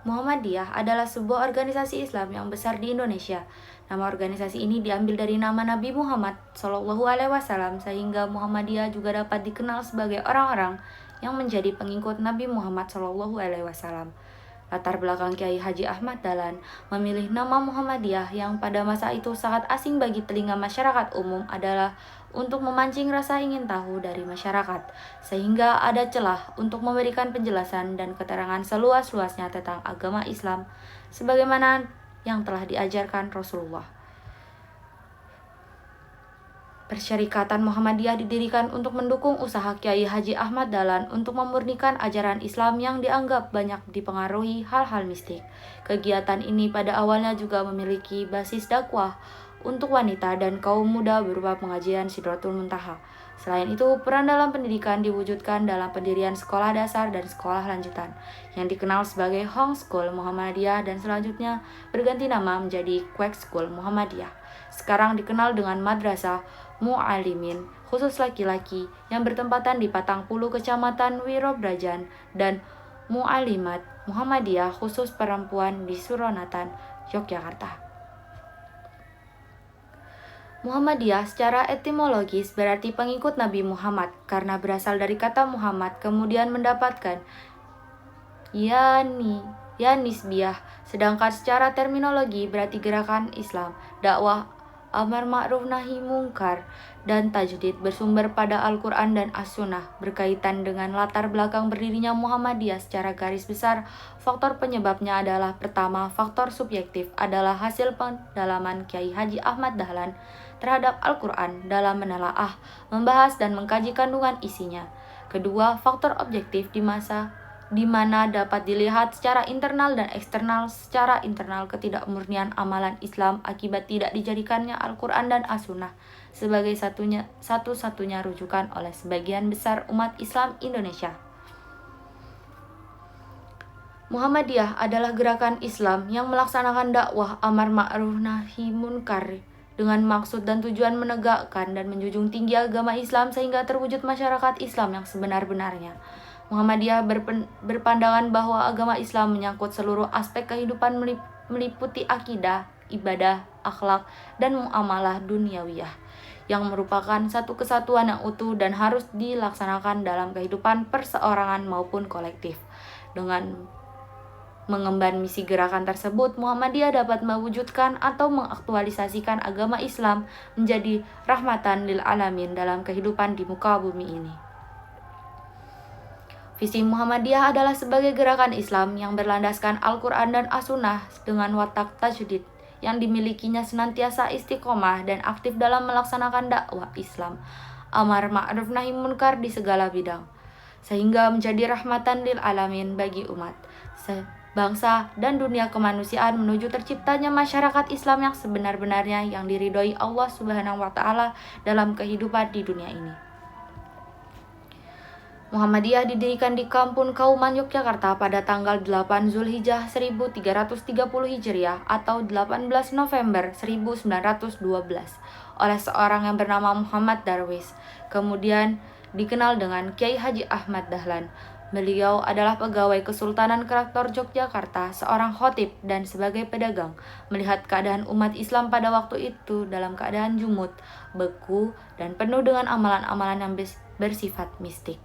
Muhammadiyah adalah sebuah organisasi Islam yang besar di Indonesia. Nama organisasi ini diambil dari nama Nabi Muhammad SAW, sehingga Muhammadiyah juga dapat dikenal sebagai orang-orang yang menjadi pengikut Nabi Muhammad SAW. Latar belakang Kiai Haji Ahmad Dahlan memilih nama Muhammadiyah yang pada masa itu sangat asing bagi telinga masyarakat umum adalah untuk memancing rasa ingin tahu dari masyarakat, sehingga ada celah untuk memberikan penjelasan dan keterangan seluas-luasnya tentang agama Islam, sebagaimana yang telah diajarkan Rasulullah. Persyarikatan Muhammadiyah didirikan untuk mendukung usaha Kiai Haji Ahmad Dahlan untuk memurnikan ajaran Islam yang dianggap banyak dipengaruhi hal-hal mistik. Kegiatan ini pada awalnya juga memiliki basis dakwah untuk wanita dan kaum muda berupa pengajian Sidratul Muntaha. Selain itu, peran dalam pendidikan diwujudkan dalam pendirian sekolah dasar dan sekolah lanjutan, yang dikenal sebagai Homeschool Muhammadiyah dan selanjutnya berganti nama menjadi Quake School Muhammadiyah. Sekarang dikenal dengan Madrasah Mu'alimin khusus laki-laki yang bertempatan di Patangpulu, Kecamatan Wirobrajan, dan Mu'alimat Muhammadiyah khusus perempuan di Suronatan, Yogyakarta. Muhammadiyah secara etimologis berarti pengikut Nabi Muhammad karena berasal dari kata Muhammad kemudian mendapatkan nisbiyah, sedangkan secara terminologi berarti gerakan Islam, dakwah, amar ma'ruf nahi mungkar, dan tajdid bersumber pada Al-Quran dan As-Sunnah. Berkaitan dengan latar belakang berdirinya Muhammadiyah secara garis besar, faktor penyebabnya adalah pertama, faktor subjektif adalah hasil pendalaman Kiai Haji Ahmad Dahlan terhadap Al-Quran dalam menelaah, membahas, dan mengkaji kandungan isinya. Kedua, faktor objektif di mana dapat dilihat secara internal dan eksternal. Secara internal, ketidakmurnian amalan Islam akibat tidak dijadikannya Al-Quran dan As-Sunnah sebagai satu-satunya rujukan oleh sebagian besar umat Islam Indonesia. Muhammadiyah adalah gerakan Islam yang melaksanakan dakwah amar ma'ruf nahi munkar dengan maksud dan tujuan menegakkan dan menjunjung tinggi agama Islam sehingga terwujud masyarakat Islam yang sebenar-benarnya. Muhammadiyah berpandangan bahwa agama Islam menyangkut seluruh aspek kehidupan meliputi akidah, ibadah, akhlak, dan muamalah duniawiyah yang merupakan satu kesatuan yang utuh dan harus dilaksanakan dalam kehidupan perseorangan maupun kolektif. Dengan mengemban misi gerakan tersebut, Muhammadiyah dapat mewujudkan atau mengaktualisasikan agama Islam menjadi rahmatan lil alamin dalam kehidupan di muka bumi ini. Visi Muhammadiyah adalah sebagai gerakan Islam yang berlandaskan Al-Quran dan As-Sunnah dengan watak tajdid yang dimilikinya senantiasa istiqomah dan aktif dalam melaksanakan dakwah Islam, amar ma'ruf nahi munkar di segala bidang, sehingga menjadi rahmatan lil alamin bagi umat, bangsa, dan dunia kemanusiaan menuju terciptanya masyarakat Islam yang sebenar-benarnya yang diridhoi Allah Subhanahu wa Ta'ala dalam kehidupan di dunia ini. Muhammadiyah didirikan di Kampung Kauman, Yogyakarta pada tanggal 8 Zulhijjah 1330 Hijriah atau 18 November 1912 oleh seorang yang bernama Muhammad Darwis, kemudian dikenal dengan Kiai Haji Ahmad Dahlan. Beliau adalah pegawai Kesultanan Keraton Yogyakarta, seorang khotib, dan sebagai pedagang, melihat keadaan umat Islam pada waktu itu dalam keadaan jumud, beku, dan penuh dengan amalan-amalan yang bersifat mistik.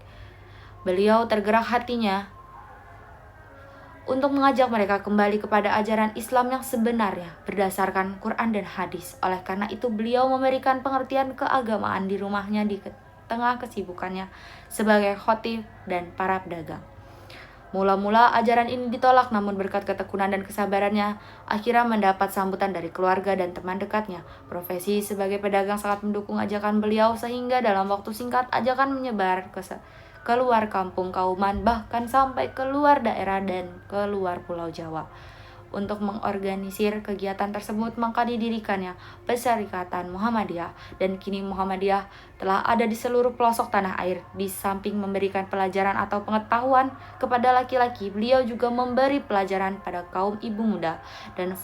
Beliau tergerak hatinya untuk mengajak mereka kembali kepada ajaran Islam yang sebenarnya berdasarkan Quran dan hadis. Oleh karena itu, beliau memberikan pengertian keagamaan di rumahnya di tengah kesibukannya sebagai khotib dan para pedagang. Mula-mula ajaran ini ditolak, namun berkat ketekunan dan kesabarannya akhirnya mendapat sambutan dari keluarga dan teman dekatnya. Profesi sebagai pedagang sangat mendukung ajakan beliau sehingga dalam waktu singkat ajakan menyebar keluar Kampung Kauman, bahkan sampai keluar daerah dan keluar Pulau Jawa. Untuk mengorganisir kegiatan tersebut, maka didirikannya Persyarikatan Muhammadiyah, dan kini Muhammadiyah telah ada di seluruh pelosok tanah air. Di samping memberikan pelajaran atau pengetahuan kepada laki-laki, beliau juga memberi pelajaran pada kaum ibu muda dan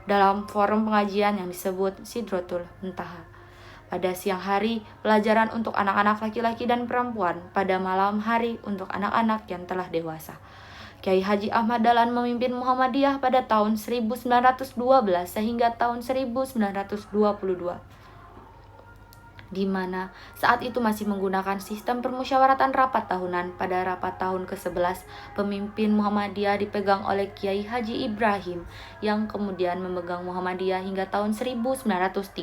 dalam forum pengajian yang disebut Sidratul Muntaha. Pada siang hari, pelajaran untuk anak-anak laki-laki dan perempuan. Pada malam hari, untuk anak-anak yang telah dewasa. Kiai Haji Ahmad Dahlan memimpin Muhammadiyah pada tahun 1912 sehingga tahun 1922, di mana saat itu masih menggunakan sistem permusyawaratan rapat tahunan. Pada rapat tahun ke-11, pemimpin Muhammadiyah dipegang oleh Kiai Haji Ibrahim yang kemudian memegang Muhammadiyah hingga tahun 1934.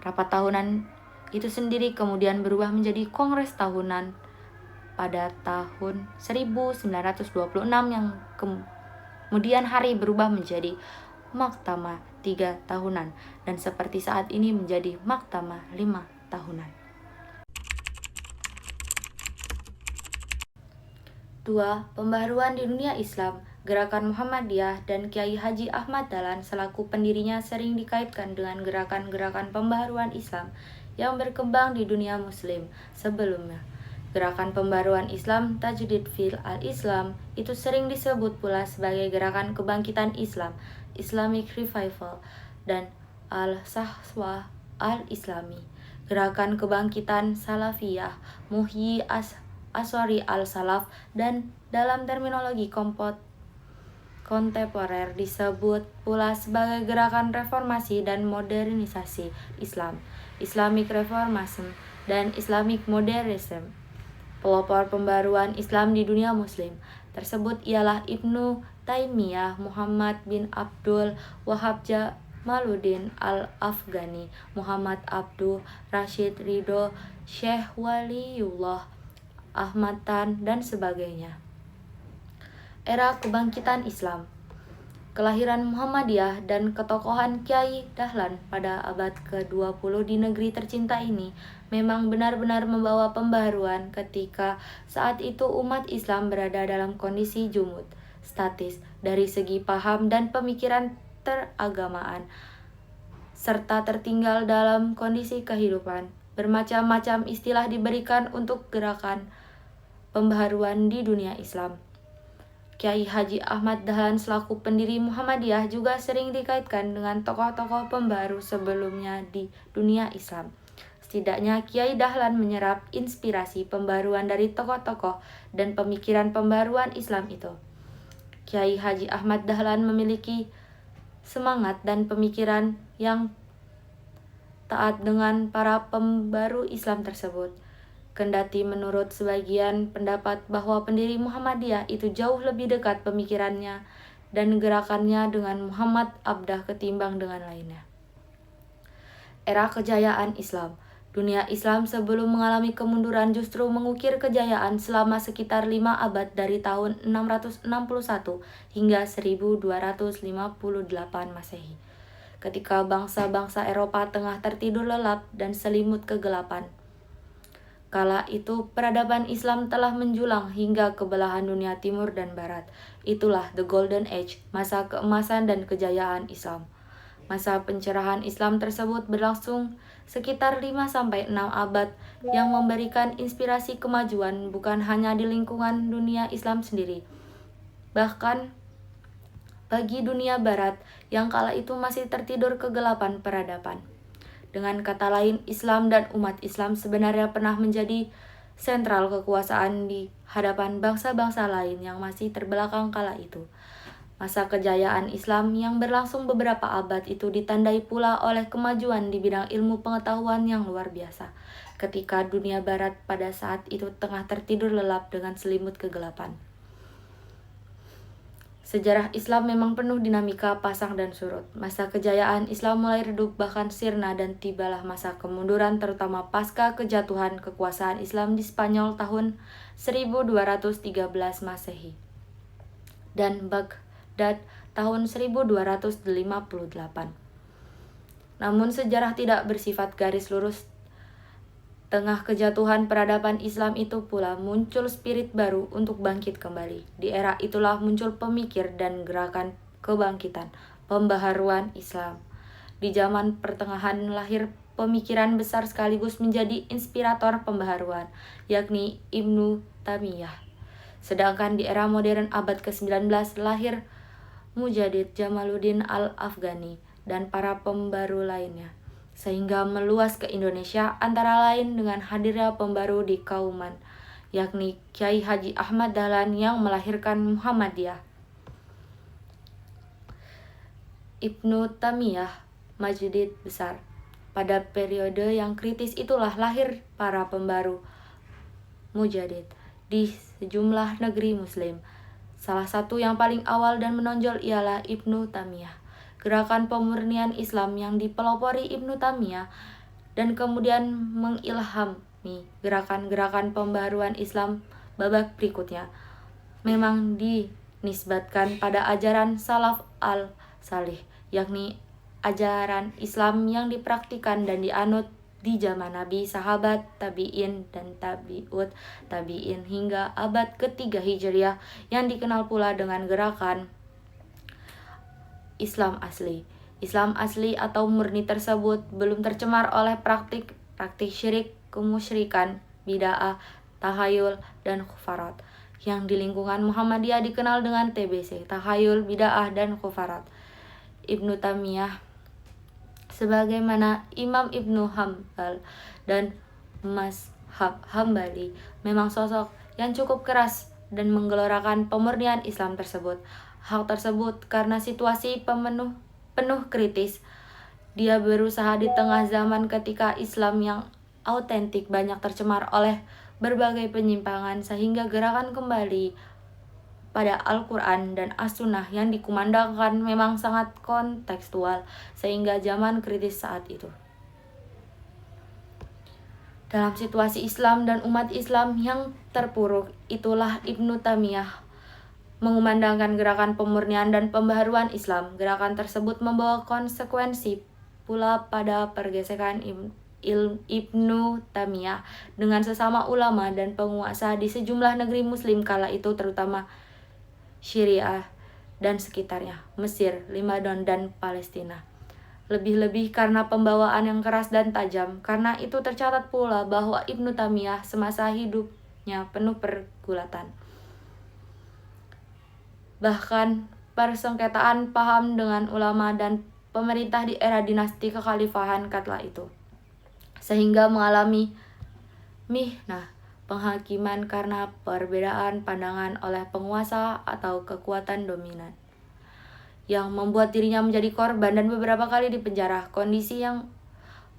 Rapat tahunan itu sendiri kemudian berubah menjadi Kongres Tahunan pada tahun 1926 yang kemudian hari berubah menjadi Maktamah 3 tahunan dan seperti saat ini menjadi Maktamah 5 tahunan. 2. Pembaharuan di dunia Islam. Gerakan Muhammadiyah dan Kiai Haji Ahmad Dahlan selaku pendirinya sering dikaitkan dengan gerakan-gerakan pembaharuan Islam yang berkembang di dunia muslim sebelumnya. Gerakan pembaruan Islam Tajdid fil al-Islam itu sering disebut pula sebagai gerakan kebangkitan Islam, Islamic Revival, dan al-Sahwah al-Islami. Gerakan kebangkitan Salafiyah, Muhyi Asy'ari al-Salaf, dan dalam terminologi kontemporer disebut pula sebagai gerakan reformasi dan modernisasi Islam, Islamic Reformism, dan Islamic Modernism. Pelopor pembaruan Islam di dunia muslim tersebut ialah Ibnu Taimiyah, Muhammad bin Abdul Wahhab, Jamaluddin al-Afghani, Muhammad Abduh Rashid Ridho, Syekh Waliullah Ahmad Tan, dan sebagainya. Era kebangkitan Islam. Kelahiran Muhammadiyah dan ketokohan Kiai Dahlan pada abad ke-20 di negeri tercinta ini memang benar-benar membawa pembaharuan ketika saat itu umat Islam berada dalam kondisi jumud, statis dari segi paham dan pemikiran teragamaan, serta tertinggal dalam kondisi kehidupan. Bermacam-macam istilah diberikan untuk gerakan pembaharuan di dunia Islam. Kiai Haji Ahmad Dahlan selaku pendiri Muhammadiyah juga sering dikaitkan dengan tokoh-tokoh pembaru sebelumnya di dunia Islam. Setidaknya Kiai Dahlan menyerap inspirasi pembaruan dari tokoh-tokoh dan pemikiran pembaruan Islam itu. Kiai Haji Ahmad Dahlan memiliki semangat dan pemikiran yang taat dengan para pembaru Islam tersebut. Kendati menurut sebagian pendapat bahwa pendiri Muhammadiyah itu jauh lebih dekat pemikirannya dan gerakannya dengan Muhammad Abdah ketimbang dengan lainnya. Era kejayaan Islam. Dunia Islam sebelum mengalami kemunduran justru mengukir kejayaan selama sekitar 5 abad dari tahun 661 hingga 1258 Masehi. Ketika bangsa-bangsa Eropa tengah tertidur lelap dan selimut kegelapan. Kala itu peradaban Islam telah menjulang hingga ke belahan dunia timur dan barat. Itulah the Golden Age, masa keemasan dan kejayaan Islam. Masa pencerahan Islam tersebut berlangsung sekitar 5-6 abad yang memberikan inspirasi kemajuan bukan hanya di lingkungan dunia Islam sendiri, bahkan bagi dunia barat yang kala itu masih tertidur kegelapan peradaban. Dengan kata lain, Islam dan umat Islam sebenarnya pernah menjadi sentral kekuasaan di hadapan bangsa-bangsa lain yang masih terbelakang kala itu. Masa kejayaan Islam yang berlangsung beberapa abad itu ditandai pula oleh kemajuan di bidang ilmu pengetahuan yang luar biasa, ketika dunia barat pada saat itu tengah tertidur lelap dengan selimut kegelapan. Sejarah Islam memang penuh dinamika pasang dan surut. Masa kejayaan Islam mulai redup bahkan sirna dan tibalah masa kemunduran terutama pasca kejatuhan kekuasaan Islam di Spanyol tahun 1213 Masehi dan Baghdad tahun 1258. Namun sejarah tidak bersifat garis lurus. Tengah kejatuhan peradaban Islam itu pula muncul spirit baru untuk bangkit kembali. Di era itulah muncul pemikir dan gerakan kebangkitan, pembaharuan Islam. Di zaman pertengahan lahir pemikiran besar sekaligus menjadi inspirator pembaharuan, yakni Ibnu Taimiyah. Sedangkan di era modern abad ke-19 lahir Mujaddid Jamaluddin al-Afghani dan para pembaru lainnya, sehingga meluas ke Indonesia antara lain dengan hadirnya pembaru di Kauman yakni Kiai Haji Ahmad Dahlan yang melahirkan Muhammadiyah. Ibnu Taimiyah, Mujaddid besar. Pada periode yang kritis itulah lahir para pembaru Mujaddid di sejumlah negeri muslim. Salah satu yang paling awal dan menonjol ialah Ibnu Taimiyah. Gerakan pemurnian Islam yang dipelopori Ibnu Taimiyah dan kemudian mengilhami gerakan-gerakan pembaruan Islam babak berikutnya memang dinisbatkan pada ajaran salaf al-salih, yakni ajaran Islam yang dipraktikkan dan dianut di zaman Nabi, sahabat, tabi'in, dan tabi'ut tabi'in hingga abad ketiga Hijriah yang dikenal pula dengan gerakan Islam asli. Islam asli atau murni tersebut belum tercemar oleh praktik syirik, kemusyrikan, bid'ah, tahayul, dan khufarat yang di lingkungan Muhammadiyah dikenal dengan TBC, tahayul, bid'ah, dan khufarat. Ibnu Taimiyah sebagaimana Imam Ibnu Hambal dan Mazhab Hambali memang sosok yang cukup keras dan menggelorakan pemurnian Islam tersebut. Hal tersebut karena situasi penuh kritis. Dia berusaha di tengah zaman ketika Islam yang autentik banyak tercemar oleh berbagai penyimpangan sehingga gerakan kembali pada Al-Quran dan As-Sunnah yang dikumandangkan memang sangat kontekstual sehingga zaman kritis saat itu. Dalam situasi Islam dan umat Islam yang terpuruk, itulah Ibnu Taimiyah mengumandangkan gerakan pemurnian dan pembaharuan Islam. Gerakan tersebut membawa konsekuensi pula pada pergesekan Ibnu Taimiyah dengan sesama ulama dan penguasa di sejumlah negeri muslim kala itu, terutama Syria dan sekitarnya, Mesir, Lebanon, dan Palestina. Lebih-lebih karena pembawaan yang keras dan tajam. Karena itu tercatat pula bahwa Ibnu Taimiyah semasa hidupnya penuh pergulatan. Bahkan persengketaan paham dengan ulama dan pemerintah di era dinasti kekhalifahan kala itu, sehingga mengalami mihnah penghakiman karena perbedaan pandangan oleh penguasa atau kekuatan dominan, yang membuat dirinya menjadi korban dan beberapa kali dipenjara. Kondisi yang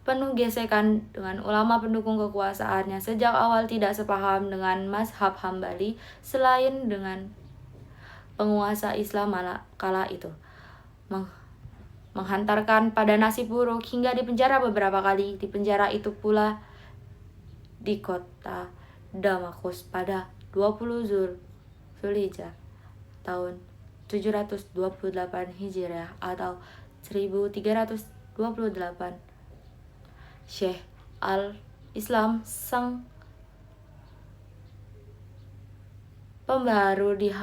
penuh gesekan dengan ulama pendukung kekuasaannya sejak awal tidak sepaham dengan mazhab Hambali, selain dengan penguasa Islam kala itu, menghantarkan pada nasib buruk hingga dipenjara beberapa kali. Di penjara itu pula di kota Damaskus pada 20 Zulhijjah tahun 728 Hijriah atau 1328. Syekh al-Islam sang pembaharu di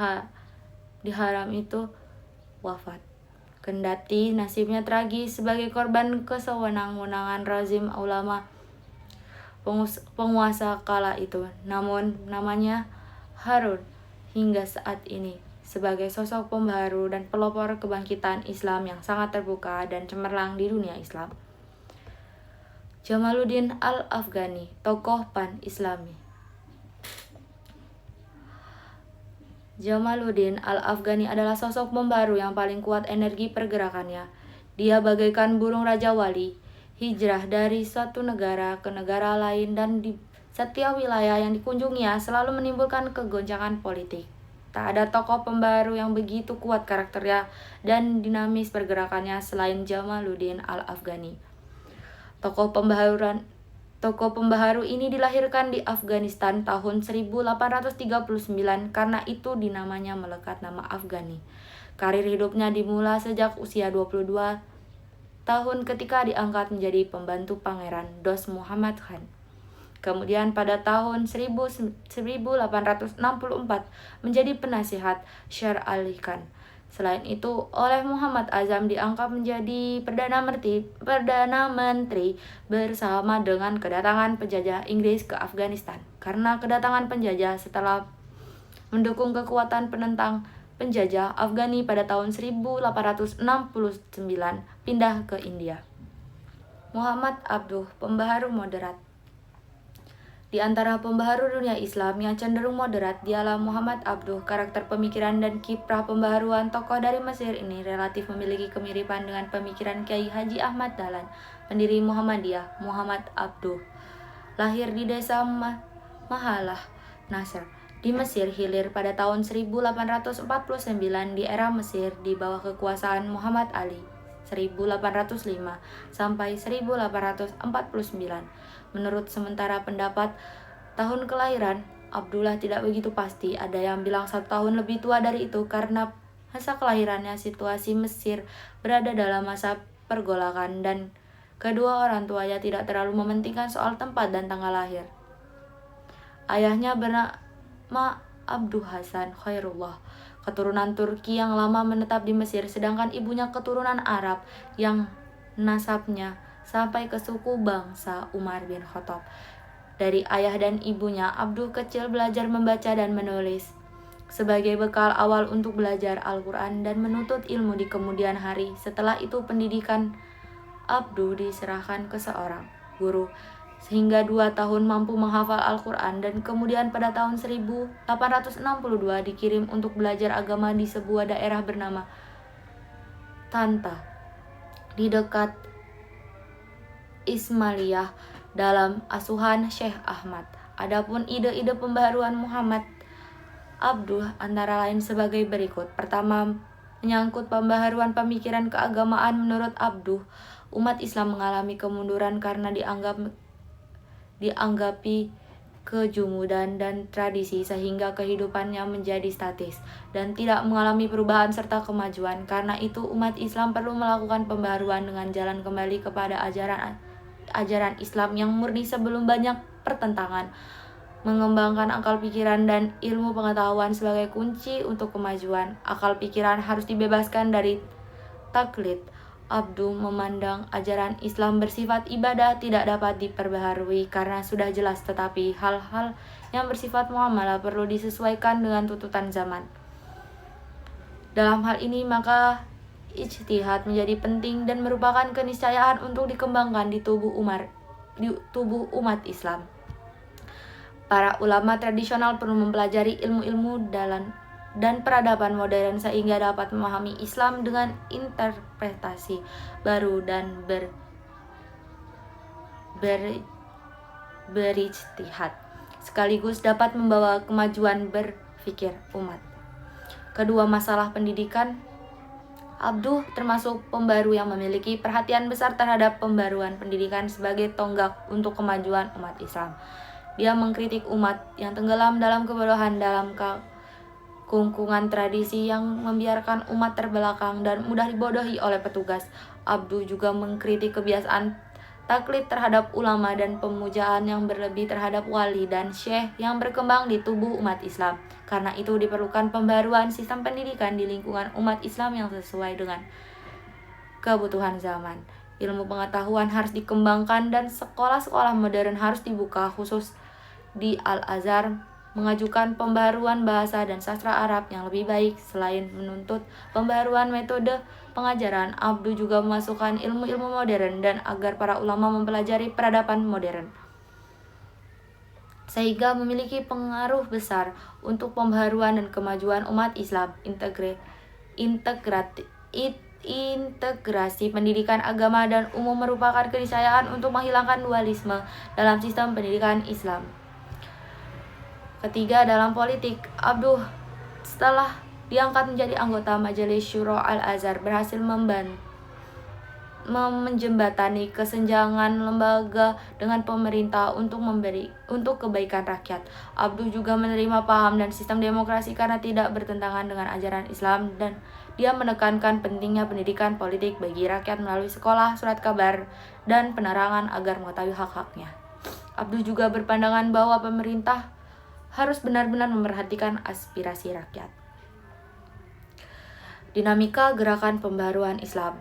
haram itu wafat. Kendati nasibnya tragis sebagai korban kesewenang-wenangan rezim ulama penguasa kala itu, namun namanya Harun hingga saat ini sebagai sosok pembaharu dan pelopor kebangkitan Islam yang sangat terbuka dan cemerlang di dunia Islam. Jamaluddin Al-Afghani, tokoh pan-Islami. Jamaluddin Al-Afghani adalah sosok pembaru yang paling kuat energi pergerakannya. Dia bagaikan burung Raja Wali, hijrah dari suatu negara ke negara lain, dan di setiap wilayah yang dikunjunginya selalu menimbulkan kegoncangan politik. Tak ada tokoh pembaru yang begitu kuat karakternya dan dinamis pergerakannya selain Jamaluddin Al-Afghani. Tokoh pembaharu ini dilahirkan di Afghanistan tahun 1839, karena itu dinamanya melekat nama Afghani. Karir hidupnya dimulai sejak usia 22 tahun ketika diangkat menjadi pembantu Pangeran Dost Muhammad Khan. Kemudian pada tahun 1864 menjadi penasihat Syer Ali Khan. Selain itu, oleh Muhammad Azam diangkat menjadi Perdana Menteri bersama dengan kedatangan penjajah Inggris ke Afghanistan. Karena kedatangan penjajah setelah mendukung kekuatan penentang penjajah Afghani pada tahun 1869 pindah ke India. Muhammad Abduh, pembaharu moderat. Di Di antara pembaharu dunia Islam yang cenderung moderat, dialah Muhammad Abduh. Karakter pemikiran dan kiprah pembaharuan tokoh dari Mesir ini relatif memiliki kemiripan dengan pemikiran Kiai Haji Ahmad Dahlan, pendiri Muhammadiyah. Muhammad Abduh lahir di desa Mahalah, Nasr, di Mesir Hilir pada tahun 1849 di era Mesir di bawah kekuasaan Muhammad Ali 1805 sampai 1849. Menurut sementara pendapat tahun kelahiran Abdullah tidak begitu pasti. Ada yang bilang 1 tahun lebih tua dari itu karena masa kelahirannya situasi Mesir berada dalam masa pergolakan dan kedua orang tuanya tidak terlalu mementingkan soal tempat dan tanggal lahir. Ayahnya bernama Abduh Hasan Khairullah, keturunan Turki yang lama menetap di Mesir, sedangkan ibunya keturunan Arab yang nasabnya sampai ke suku bangsa Umar bin Khattab. Dari ayah dan ibunya, Abduh kecil belajar membaca dan menulis sebagai bekal awal untuk belajar Al-Quran dan menuntut ilmu di kemudian hari. Setelah itu pendidikan Abduh diserahkan ke seorang guru sehingga 2 tahun mampu menghafal Al-Quran dan kemudian pada tahun 1862 dikirim untuk belajar agama di sebuah daerah bernama Tanta di dekat Ismailiyah dalam asuhan Syekh Ahmad. Adapun ide-ide pembaharuan Muhammad Abduh antara lain sebagai berikut. Pertama, menyangkut pembaharuan pemikiran keagamaan. Menurut Abduh, umat Islam mengalami kemunduran karena dianggapi kejumudan dan tradisi sehingga kehidupannya menjadi statis dan tidak mengalami perubahan serta kemajuan. Karena itu umat Islam perlu melakukan pembaharuan dengan jalan kembali kepada ajaran Islam yang murni sebelum banyak pertentangan, mengembangkan akal pikiran dan ilmu pengetahuan sebagai kunci untuk kemajuan. Akal pikiran harus dibebaskan dari taklid. Abduh memandang ajaran Islam bersifat ibadah tidak dapat diperbaharui karena sudah jelas, tetapi hal-hal yang bersifat muamalah perlu disesuaikan dengan tuntutan zaman. Dalam hal ini maka ijtihad menjadi penting dan merupakan keniscayaan untuk dikembangkan di tubuh umat Islam. Para ulama tradisional perlu mempelajari ilmu-ilmu dan peradaban modern sehingga dapat memahami Islam dengan interpretasi baru dan berijtihad sekaligus dapat membawa kemajuan berpikir umat. Kedua, masalah pendidikan. Abduh termasuk pembaru yang memiliki perhatian besar terhadap pembaruan pendidikan sebagai tonggak untuk kemajuan umat Islam. Dia mengkritik umat yang tenggelam dalam kebodohan dalam kungkungan tradisi yang membiarkan umat terbelakang dan mudah dibodohi oleh petugas. Abduh juga mengkritik kebiasaan taklid terhadap ulama dan pemujaan yang berlebih terhadap wali dan syekh yang berkembang di tubuh umat Islam. Karena itu diperlukan pembaruan sistem pendidikan di lingkungan umat Islam yang sesuai dengan kebutuhan zaman. Ilmu pengetahuan harus dikembangkan dan sekolah-sekolah modern harus dibuka, khusus di Al-Azhar mengajukan pembaharuan bahasa dan sastra Arab yang lebih baik. Selain menuntut pembaharuan metode pengajaran, Abduh juga memasukkan ilmu-ilmu modern dan agar para ulama mempelajari peradaban modern, sehingga memiliki pengaruh besar untuk pembaharuan dan kemajuan umat Islam. Integrasi pendidikan agama dan umum merupakan keniscayaan untuk menghilangkan dualisme dalam sistem pendidikan Islam. Ketiga, dalam politik, Abduh setelah diangkat menjadi anggota Majelis Syuro Al-Azhar berhasil menjembatani kesenjangan lembaga dengan pemerintah untuk kebaikan rakyat. Abduh juga menerima paham dan sistem demokrasi karena tidak bertentangan dengan ajaran Islam, dan dia menekankan pentingnya pendidikan politik bagi rakyat melalui sekolah, surat kabar, dan penerangan agar mengetahui hak-haknya. Abduh juga berpandangan bahwa pemerintah harus benar-benar memperhatikan aspirasi rakyat. Dinamika gerakan pembaharuan Islam.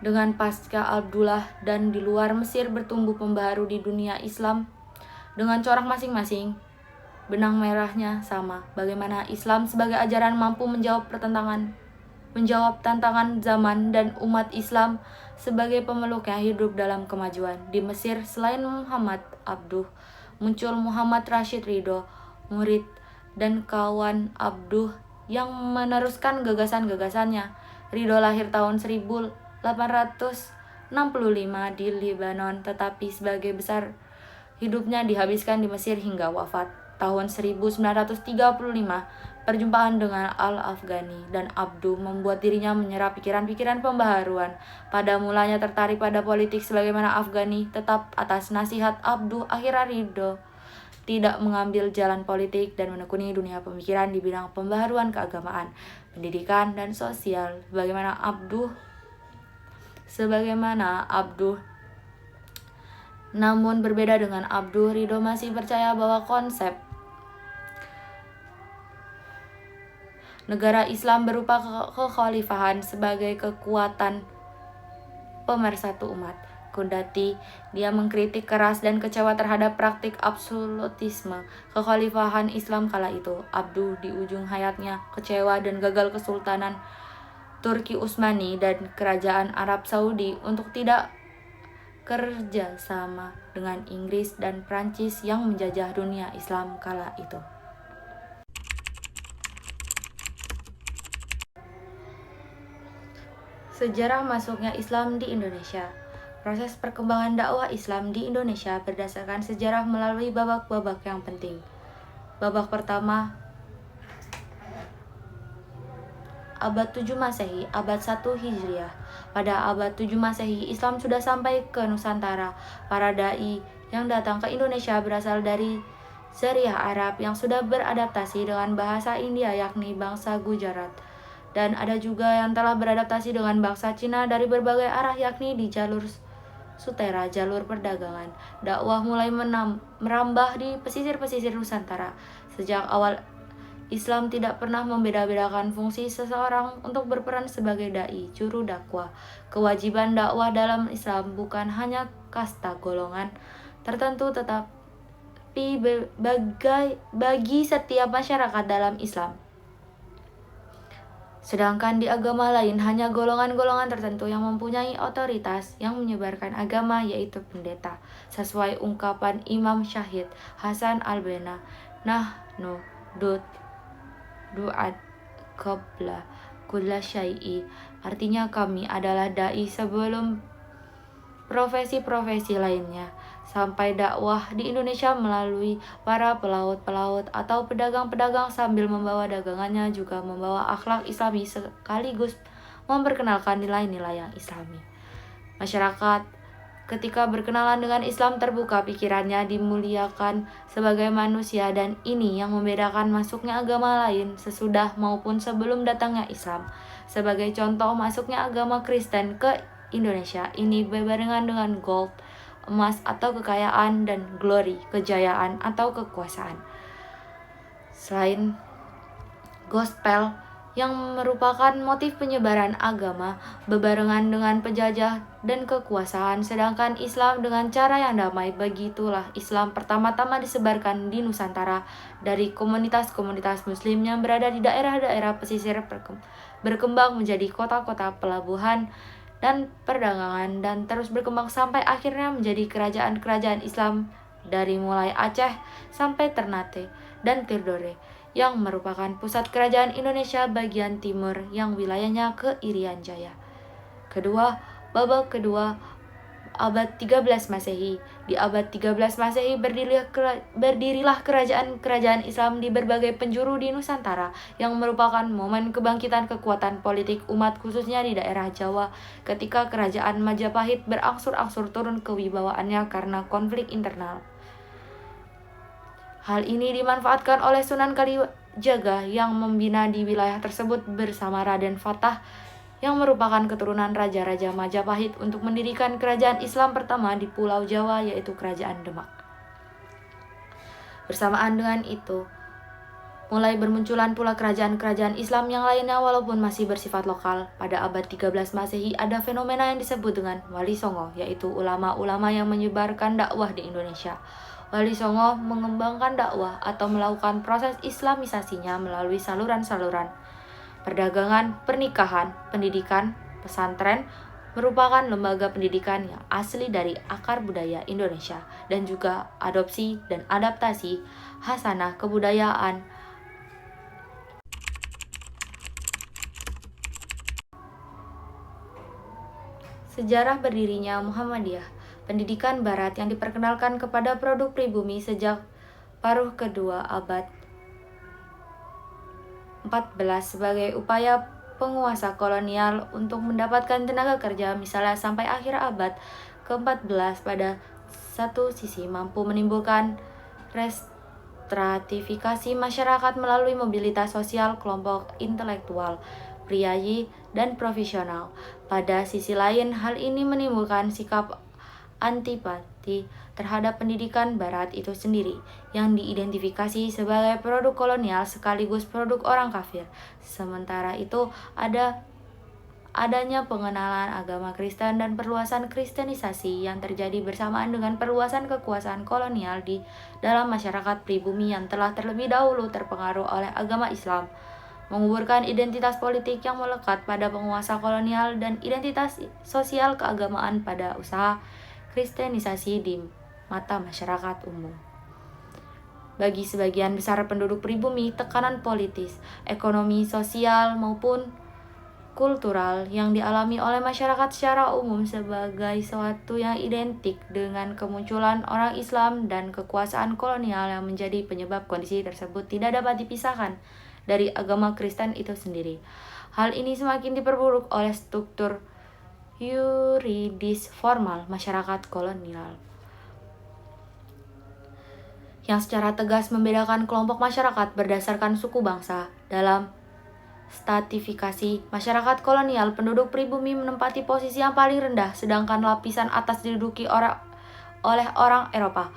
Dengan pasca Abdullah dan di luar Mesir bertumbuh pembaharu di dunia Islam dengan corak masing-masing. Benang merahnya sama, bagaimana Islam sebagai ajaran mampu menjawab pertentangan menjawab tantangan zaman dan umat Islam sebagai pemeluk yang hidup dalam kemajuan. Di Mesir, selain Muhammad Abduh, muncul Muhammad Rashid Ridho, murid dan kawan Abduh yang meneruskan gagasan-gagasannya. Ridho lahir tahun 1865 di Lebanon, tetapi sebagai besar hidupnya dihabiskan di Mesir hingga wafat. Tahun 1935, perjumpaan dengan Al-Afghani dan Abduh membuat dirinya menyerap pikiran-pikiran pembaharuan. Pada mulanya tertarik pada politik sebagaimana Afghani, tetap atas nasihat Abduh, akhirnya Ridho tidak mengambil jalan politik dan menekuni dunia pemikiran di bidang pembaharuan keagamaan, pendidikan, dan sosial. Namun berbeda dengan Abduh, Ridho masih percaya bahwa konsep negara Islam berupa kekhalifahan sebagai kekuatan pemersatu umat. Kendati dia mengkritik keras dan kecewa terhadap praktik absolutisme kekhalifahan Islam kala itu, Abduh di ujung hayatnya kecewa dan gagal Kesultanan Turki Utsmani dan Kerajaan Arab Saudi untuk tidak kerja sama dengan Inggris dan Prancis yang menjajah dunia Islam kala itu. Sejarah masuknya Islam di Indonesia. Proses perkembangan dakwah Islam di Indonesia berdasarkan sejarah melalui babak-babak yang penting. Babak pertama, abad 7 Masehi, abad 1 Hijriah. Pada abad 7 Masehi, Islam sudah sampai ke Nusantara. Para dai yang datang ke Indonesia berasal dari Syariah Arab yang sudah beradaptasi dengan bahasa India, yakni bangsa Gujarat. Dan ada juga yang telah beradaptasi dengan bangsa Cina dari berbagai arah, yakni di jalur Sutera, jalur perdagangan. Dakwah mulai merambah di pesisir-pesisir Nusantara. Sejak awal, Islam tidak pernah membeda-bedakan fungsi seseorang untuk berperan sebagai dai, juru dakwah. Kewajiban dakwah dalam Islam bukan hanya kasta golongan tertentu, tetapi bagi setiap masyarakat dalam Islam. Sedangkan di agama lain hanya golongan-golongan tertentu yang mempunyai otoritas yang menyebarkan agama, yaitu pendeta. Sesuai ungkapan Imam Syahid Hasan al-Banna, nahnu du'at qabla kulla syai'i, artinya kami adalah dai sebelum profesi-profesi lainnya. Sampai dakwah di Indonesia melalui para pelaut-pelaut atau pedagang-pedagang sambil membawa dagangannya juga membawa akhlak Islami sekaligus memperkenalkan nilai-nilai yang Islami. Masyarakat ketika berkenalan dengan Islam terbuka pikirannya, dimuliakan sebagai manusia, dan ini yang membedakan masuknya agama lain sesudah maupun sebelum datangnya Islam. Sebagai contoh, masuknya agama Kristen ke Indonesia ini berbarengan dengan gold, emas atau kekayaan, dan glory, kejayaan atau kekuasaan. Selain gospel yang merupakan motif penyebaran agama berbarengan dengan penjajah dan kekuasaan, sedangkan Islam dengan cara yang damai. Begitulah Islam pertama-tama disebarkan di Nusantara dari komunitas-komunitas muslim yang berada di daerah-daerah pesisir, berkembang menjadi kota-kota pelabuhan dan perdagangan, dan terus berkembang sampai akhirnya menjadi kerajaan-kerajaan Islam dari mulai Aceh sampai Ternate dan Tidore, yang merupakan pusat kerajaan Indonesia bagian timur yang wilayahnya ke Irian Jaya. Babak kedua, abad 13 Masehi. Di abad 13 Masehi berdirilah kerajaan-kerajaan Islam di berbagai penjuru di Nusantara yang merupakan momen kebangkitan kekuatan politik umat, khususnya di daerah Jawa ketika kerajaan Majapahit berangsur-angsur turun kewibawaannya karena konflik internal. Hal ini dimanfaatkan oleh Sunan Kalijaga yang membina di wilayah tersebut bersama Raden Fatah yang merupakan keturunan Raja-Raja Majapahit untuk mendirikan kerajaan Islam pertama di Pulau Jawa, yaitu Kerajaan Demak. Bersamaan dengan itu, mulai bermunculan pula kerajaan-kerajaan Islam yang lainnya walaupun masih bersifat lokal. Pada abad 13 Masehi ada fenomena yang disebut dengan Wali Songo, yaitu ulama-ulama yang menyebarkan dakwah di Indonesia. Wali Songo mengembangkan dakwah atau melakukan proses islamisasinya melalui saluran-saluran perdagangan, pernikahan, pendidikan, pesantren merupakan lembaga pendidikan yang asli dari akar budaya Indonesia dan juga adopsi dan adaptasi hasanah kebudayaan. Sejarah berdirinya Muhammadiyah, pendidikan barat yang diperkenalkan kepada produk pribumi sejak paruh kedua abad 14 sebagai upaya penguasa kolonial untuk mendapatkan tenaga kerja, misalnya sampai akhir abad ke-14 pada satu sisi mampu menimbulkan restratifikasi masyarakat melalui mobilitas sosial kelompok intelektual, priayi, dan profesional. Pada sisi lain, hal ini menimbulkan sikap antipati terhadap pendidikan barat itu sendiri, yang diidentifikasi sebagai produk kolonial sekaligus produk orang kafir. Sementara itu, adanya pengenalan agama Kristen dan perluasan kristenisasi yang terjadi bersamaan dengan perluasan kekuasaan kolonial di dalam masyarakat pribumi yang telah terlebih dahulu terpengaruh oleh agama Islam, menguburkan identitas politik yang melekat pada penguasa kolonial dan identitas sosial keagamaan pada usaha kristenisasi di mata masyarakat umum. Bagi sebagian besar penduduk pribumi, tekanan politis, ekonomi, sosial, maupun kultural yang dialami oleh masyarakat secara umum sebagai sesuatu yang identik dengan kemunculan orang Islam dan kekuasaan kolonial yang menjadi penyebab kondisi tersebut tidak dapat dipisahkan dari agama Kristen itu sendiri. Hal ini semakin diperburuk oleh struktur yuridis formal masyarakat kolonial yang secara tegas membedakan kelompok masyarakat berdasarkan suku bangsa. Dalam stratifikasi masyarakat kolonial, penduduk pribumi menempati posisi yang paling rendah, sedangkan lapisan atas diduduki oleh orang Eropa.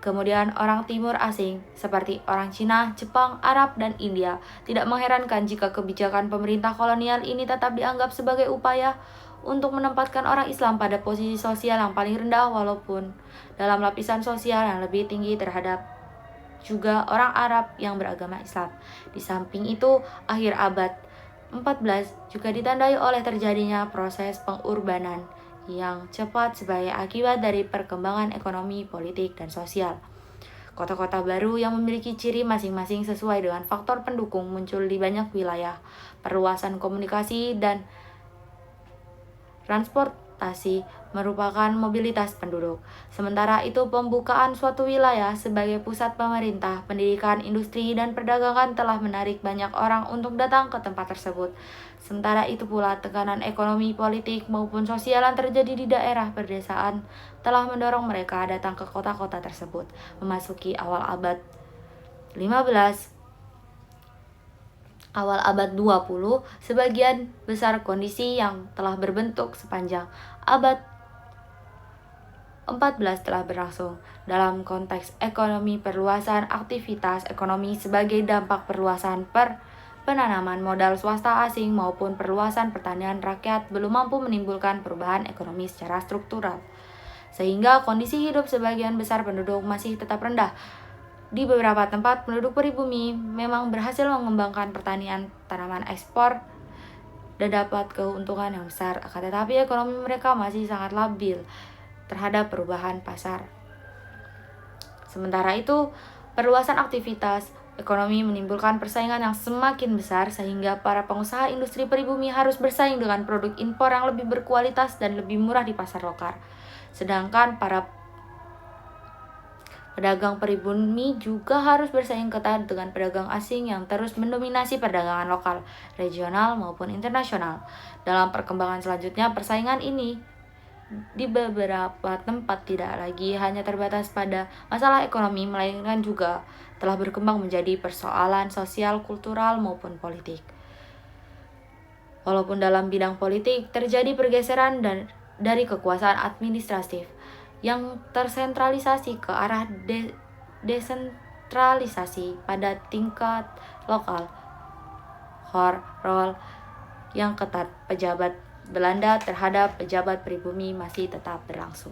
Kemudian orang timur asing seperti orang Cina, Jepang, Arab, dan India. Tidak mengherankan jika kebijakan pemerintah kolonial ini tetap dianggap sebagai upaya untuk menempatkan orang Islam pada posisi sosial yang paling rendah, walaupun dalam lapisan sosial yang lebih tinggi terhadap juga orang Arab yang beragama Islam. Di samping itu, akhir abad 14 juga ditandai oleh terjadinya proses pengurbanan yang cepat sebagai akibat dari perkembangan ekonomi, politik, dan sosial. Kota-kota baru yang memiliki ciri masing-masing sesuai dengan faktor pendukung muncul di banyak wilayah. Perluasan komunikasi dan transportasi merupakan mobilitas penduduk. Sementara itu, pembukaan suatu wilayah sebagai pusat pemerintah, pendidikan, industri, dan perdagangan telah menarik banyak orang untuk datang ke tempat tersebut. Sementara itu pula, tekanan ekonomi, politik, maupun sosial yang terjadi di daerah pedesaan telah mendorong mereka datang ke kota-kota tersebut. Memasuki awal abad 20, sebagian besar kondisi yang telah berbentuk sepanjang abad 14 telah berlangsung. Dalam konteks ekonomi, perluasan aktivitas ekonomi sebagai dampak perluasan penanaman modal swasta asing maupun perluasan pertanian rakyat belum mampu menimbulkan perubahan ekonomi secara struktural, sehingga kondisi hidup sebagian besar penduduk masih tetap rendah. Di beberapa tempat, penduduk pribumi memang berhasil mengembangkan pertanian tanaman ekspor dan dapat keuntungan yang besar, akan tetapi ekonomi mereka masih sangat labil terhadap perubahan pasar. Sementara itu, perluasan aktivitas ekonomi menimbulkan persaingan yang semakin besar sehingga para pengusaha industri pribumi harus bersaing dengan produk impor yang lebih berkualitas dan lebih murah di pasar lokal. Sedangkan para pedagang pribumi juga harus bersaing ketat dengan pedagang asing yang terus mendominasi perdagangan lokal, regional maupun internasional. Dalam perkembangan selanjutnya, persaingan ini di beberapa tempat tidak lagi hanya terbatas pada masalah ekonomi, melainkan juga telah berkembang menjadi persoalan sosial, kultural, maupun politik. Walaupun dalam bidang politik terjadi pergeseran dari kekuasaan administratif yang tersentralisasi ke arah desentralisasi pada tingkat lokal, role yang ketat pejabat Belanda terhadap pejabat pribumi masih tetap berlangsung.